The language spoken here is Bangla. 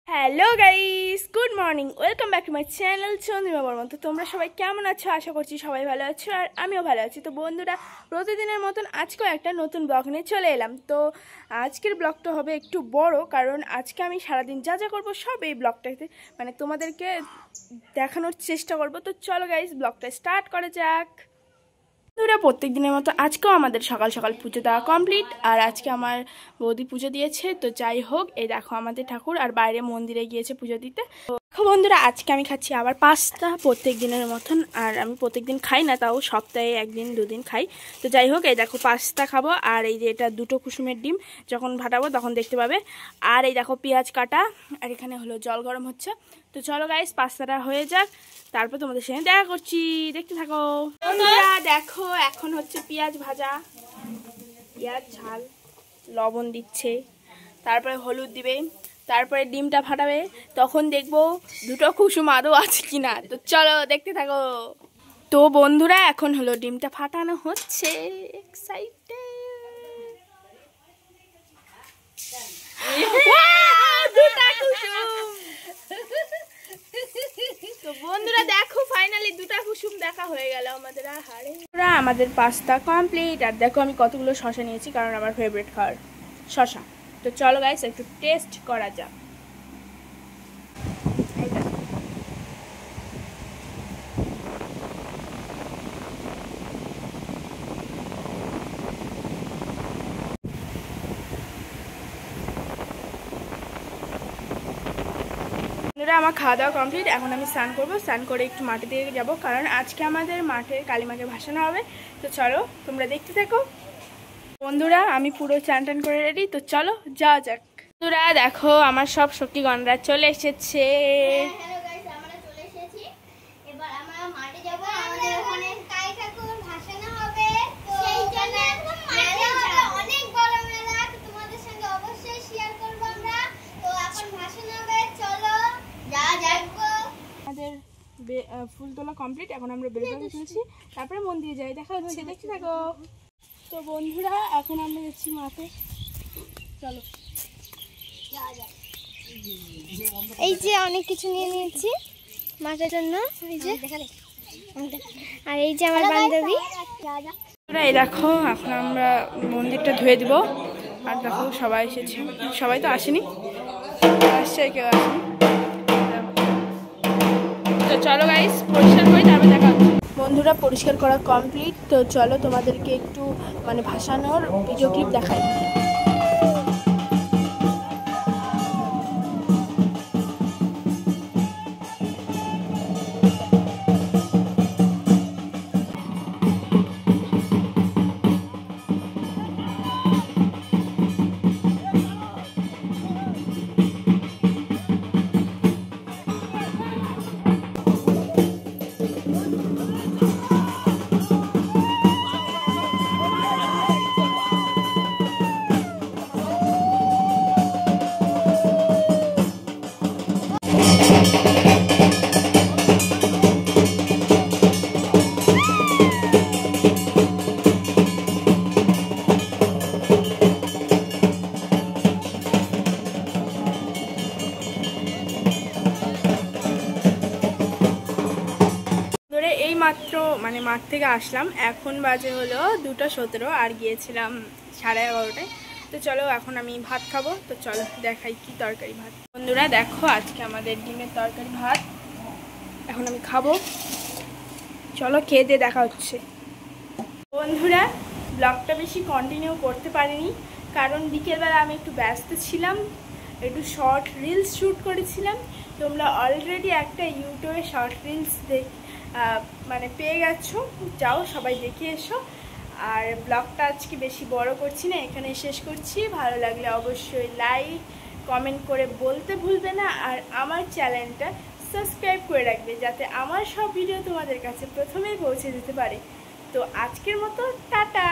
Hello guys, good morning, welcome back to my channel Chandrima Barman. তো তোমরা সবাই কেমন আছো? আশা করছি সবাই ভালো আছো আর আমিও ভালো আছি। তো বন্ধুরা, প্রতিদিনের মতন আজকেও একটা নতুন ব্লগ নিয়ে চলে এলাম। তো আজকের ব্লগটা হবে একটু বড়, কারণ আজকে আমি সারাদিন যা যা করবো সব এই ব্লগটাতে তোমাদেরকে দেখানোর চেষ্টা করবো। তো চলো গাইস, ব্লগটা স্টার্ট করা যাক। বন্ধুরা, প্রত্যেক দিনের মতো আজকেও আমাদের সকাল সকাল পুজো দেওয়া কমপ্লিট, আর আজকে আমার বৌদি পুজো দিয়েছে। তো যাই হোক, এই দেখো আমাদের ঠাকুর, আর বাইরে মন্দিরে গিয়েছে পুজো দিতে। দেখো বন্ধুরা, আজকে আমি খাচ্ছি আবার পাস্তা প্রত্যেক দিনের মতন, আর আমি প্রত্যেক দিন খাই না, তাও সপ্তাহে একদিন দুদিন খাই। তো যাই হোক, এই দেখো পাস্তা খাবো, আর এই যে এটা দুটো কুসুমের ডিম, যখন ভাটাবো তখন দেখতে পাবে। আর এই দেখো পেঁয়াজ কাটা, আর এখানে হলো জল গরম হচ্ছে। তো চলো গাইস, পাস্তাটা হয়ে যাক, তারপর তোমাদের সঙ্গে দেখা করছি, দেখতে থাকো। বন্ধুরা দেখো, এখন হচ্ছে পেঁয়াজ ভাজা, পেঁয়াজ ঝাল, লবণ দিচ্ছে, তারপরে হলুদ দিবে, তারপরে ডিমটা ফাটাবে, তখন দেখবো দুটো কুসুম আদৌ আছে কিনা। তো চলো দেখতে থাকো। তো বন্ধুরা, এখন হলো ডিমটা ফাটানো হচ্ছে, এক্সাইটেড। তো বন্ধুরা দেখো, ফাইনালি দুটা কুসুম দেখা হয়ে গেল আমাদের। আহারে, আমাদের পাস্তা কমপ্লিট। আর দেখো আমি কতগুলো শসা নিয়েছি, কারণ আমার ফেভারিট খাবার শসা। তো চলো গাইস, একটু টেস্ট করা যাক। আমার খাওয়া দাওয়া কমপ্লিট, এখন আমি স্নান করবো। স্নান করে একটু মাঠে দিয়ে যাবো, কারণ আজকে আমাদের মাঠে কালী মাকে ভাসানো হবে। তো চলো তোমরা দেখতে থাকো। বন্ধুরা, আমি পুরো চান টান করে রেডি, তো চলো যাওয়া যাক। বন্ধুরা দেখো, আমার সব সখীগণরা চলে এসেছে। ফুল তোলা কমপ্লিট, এখন আমরা বেলপাতা তুলছি, তারপরে মন্দিরে যাই, দেখা হচ্ছে, দেখতে থাকো। তো বন্ধুরা, এখন আমরা যাচ্ছি মাঠে, চলো। এই যে অনেক কিছু নিয়ে নিয়েছি মাঠের জন্য, এই যে, আর এই যে আমার বান্ধবী। এই দেখো, এখন আমরা মন্দিরটা ধুয়ে দিব। আর দেখো সবাই এসেছে, সবাই তো আসেনি, আসছে কেউ আসেনি। তো চলো গাইস, পরিষ্কার করি, তারপর দেখা হচ্ছে। বন্ধুরা, পরিষ্কার করা কমপ্লিট। তো চলো তোমাদেরকে একটু ভাসানোর ভিডিও ক্লিপ দেখাই। এই মাত্র মাঠ থেকে আসলাম, এখন বাজে হলো 2:17, আর গিয়েছিলাম 11:30টায়। তো চলো এখন আমি ভাত খাবো। তো চলো দেখাই কি তরকারি ভাত। বন্ধুরা দেখো, আজকে আমাদের ডিমের তরকারি ভাত, এখন আমি খাবো। চলো খেয়ে দিয়ে দেখা হচ্ছে। বন্ধুরা, ব্লগটা বেশি কন্টিনিউ করতে পারিনি, কারণ বিকেলবেলা আমি একটু ব্যস্ত ছিলাম, একটু শর্ট রিলস শ্যুট করেছিলাম। তোমরা অলরেডি একটা ইউটিউবে শর্ট রিলস পেয়ে গেছো, যাও সবাই দেখে এসো। আর ব্লগটা আজকে বেশি বড় করছি না, এখানে শেষ করছি। ভালো লাগলে অবশ্যই লাইক কমেন্ট করে বলতে ভুলবে না, আর আমার চ্যানেলটা সাবস্ক্রাইব করে রাখবে, যাতে আমার সব ভিডিও তোমাদের কাছে প্রথমেই পৌঁছে যেতে পারে। তো আজকের মতো টাটা।